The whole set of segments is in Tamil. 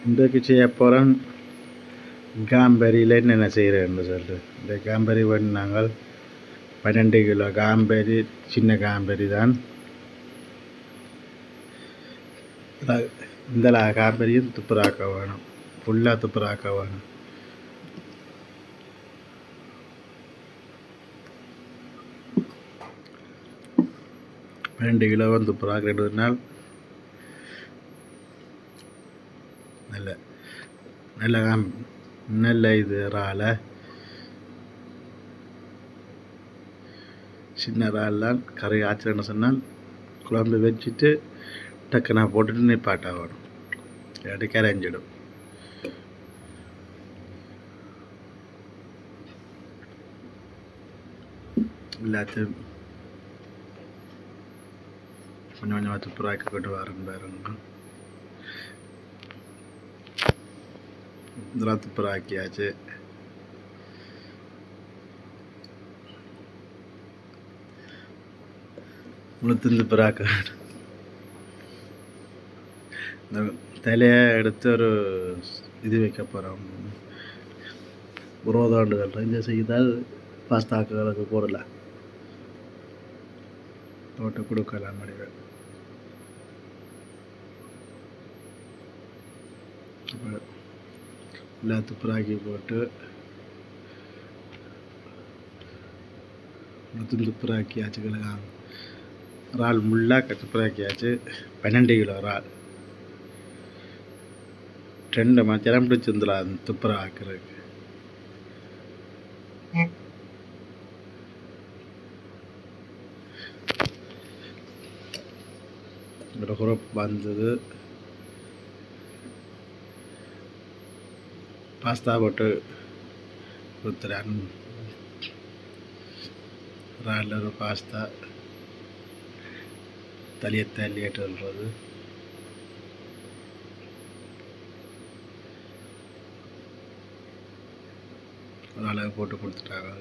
இன்றைக்கு செய்ய போகிறோம் காம்பரியில் என்னென்ன செய்கிறேன்னு சொல்லிட்டு. இந்த காம்பரி வந்து நாங்கள் 12 கிலோ காம்பரி, சின்ன காம்பரி தான். இந்த காம்பரியும் துப்புராக்க வேணும், ஃபுல்லாக துப்புராக்க வேணும். கிலோ வந்து துப்புராக்க 2 நாள் நல்ல இது இறால, சின்ன இறால்லாம் கறி ஆச்சுன்னு சொன்னால் குழம்பு வச்சுட்டு டக்குனா போட்டுட்டு நிப்பாட்டாகணும், இல்லாட்டி கரைஞ்சிடும். எல்லாத்தையும் கொஞ்சம் கொஞ்சமாக துப்புராக்கி கொண்டு வரேன் பாருங்க. இதெல்லாம் துப்புராக்கியாச்சு. முழுத்து துப்புராக்க இந்த தலையை எடுத்து ஒரு இது வைக்க போகிறோம், உருவதாண்டுகள். இந்த செய்தால் பாஸ்தாக்களுக்கு போடலாம், போட்டு கொடுக்கலாம். முடிவு எல்லாம் துப்புராக்கி போட்டு துப்புராக்கியாச்சு. இறால் முள்ளாக துப்புராக்கியாச்சு. 12 கிலோ இறால் 2 மத்தியானம் பிடிச்சிருந்துலாம் துப்புராக்கிறதுக்கு. குரப் வந்தது. பாஸ்தா போட்டு ஊற்றுறேன். இறாலில் ஒரு பாஸ்தா தள்ளிட்டு சொல்கிறது. ஒரு அளவு போட்டு கொடுத்துட்டாங்க.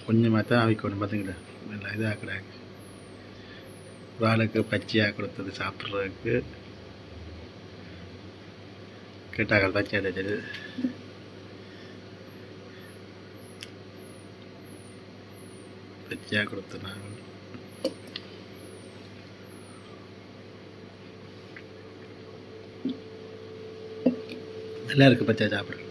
கொஞ்சமாக தான் அவிக்கணும், பார்த்திங்களா? நல்லா இதாக்குறாங்க. இறாலுக்கு பச்சையாக கொடுத்தது சாப்பிட்றதுக்கு கேட்டாக்கள் பச்சையாக தச்சது. பச்சையாக கொடுத்தனாங்க. நல்லா இருக்குது பச்சை சாப்பிட்ற.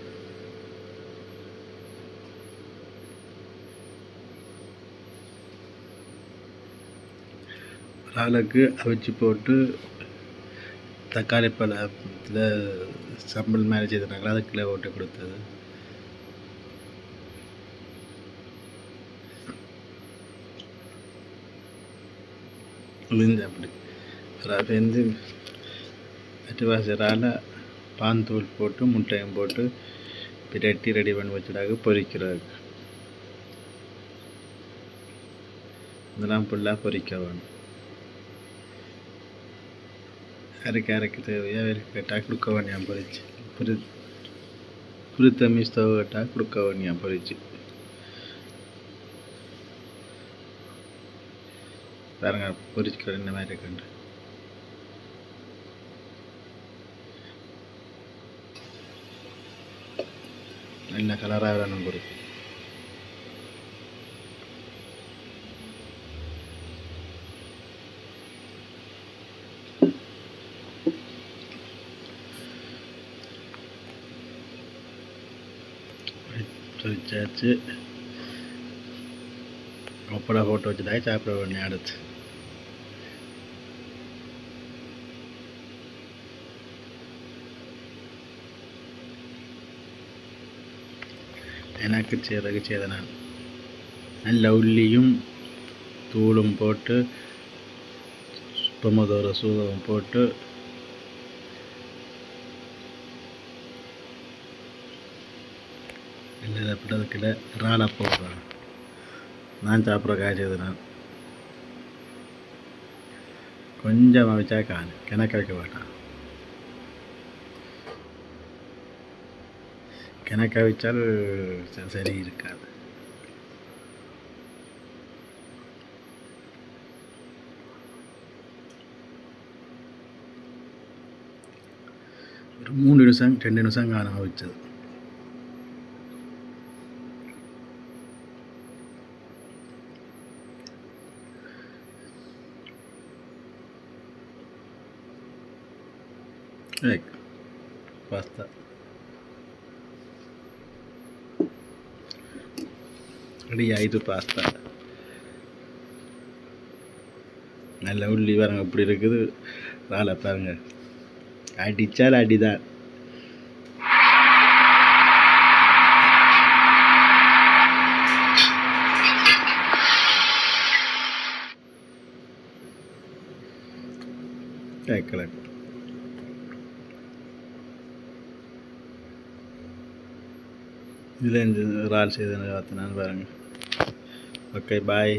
இறாலுக்கு அவிச்சு போட்டு தக்காளி பழத்தில் சம்பல் மாதிரி செய்தாங்களா, அது கிலோ ஓட்டு கொடுத்தது. அப்படி வெந்து அட்டுவாசி இறால பாந்தூள் போட்டு முட்டையும் போட்டு பிரட்டி ரெடி பண்ணி வச்சுடாக பொரிக்கிறதுக்கு. இதெல்லாம் ஃபுல்லாக பொரிக்க வேணும். அரைக்கு தேவையாக கேட்டால் கொடுக்க வேண்டியா பொரிச்சு, புரித்தமி ஸ்டவ் கேட்டால் கொடுக்க வேண்டியா பொரிச்சு. பாருங்க பொரிச்சுக்கிற இந்த மாதிரி இருக்குண்டு. நல்ல கலராக வேணும் பொரிச்சு. பொரிச்சாச்சு. ஒப்படா போட்டு வச்சுட்டாங்க, சாப்பிட வேண்டிய. அடுத்து எனக்கு செய்த நான் நல்ல உள்ளியும் தூளும் போட்டு பொமதோர சூதம் போட்டு இல்லைப்பட்டதுக்கிட்ட இறாலாக போடுறேன். நான் சாப்பிட்ற காய்ச்சது. நான் கொஞ்சம் வச்சா கிணக்க வைக்க மாட்டான். கிணக்க வச்சால் சரி இருக்காது. 3 நிமிஷம் 2 நிமிஷம் காணாமல் வச்சது. பாஸ்தா ரெடி ஆயிட்டு. பாஸ்தா நல்ல உள்ளி பாருங்க இப்படி இருக்குது. ராலை பாருங்க, அடித்தால் அடிதான். கேட்கல இதில் இறால் செய்து பார்த்து நான் பாருங்கள். ஓகே, பாய்.